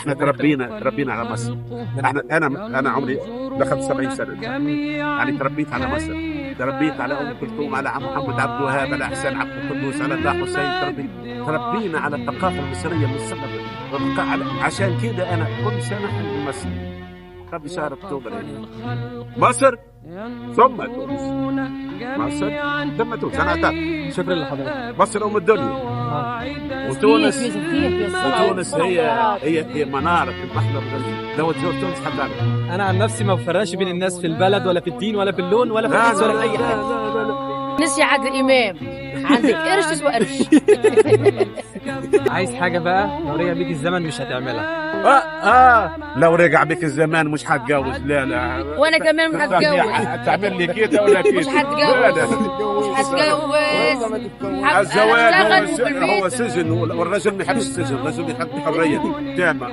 احنا تربينا على مصر. انا عمري دخلت 70 سنه، يعني تربيت على مصر، تربيت على ام كلثوم، على عم محمد عبد الوهاب، على حسين عبد القدوس، على الله حسين. تربينا على الثقافه المصريه من الصغر. عشان كده انا كل سنه عندي مصر قبل شهر اكتوبر يعني. مصر ثم تونس، مصر ثم تونس. انا اعتقد. شكرا لحضرتك. مصر ام الدنيا. وتونس هي مناره في البحر الابيض. لو تزور تونس حتعرف. انا عن نفسي ما بفرقش بين الناس في البلد ولا في الدين ولا في اللون ولا في الجنس ولا في اي حاجه. نسي عادل امام، عندك قرش تسوى قرش. عايز حاجه بقى لو رجع بيك الزمن مش هتعملها. لو رجع بك الزمان مش هتجوز. لا وانا كمان مش هتجوز. تعمل لي كده ولا كده؟ مش هتجوز. الزواج هو سجن، والرجل ما يحبش السجن، الرجل يحب الحريه. تمام.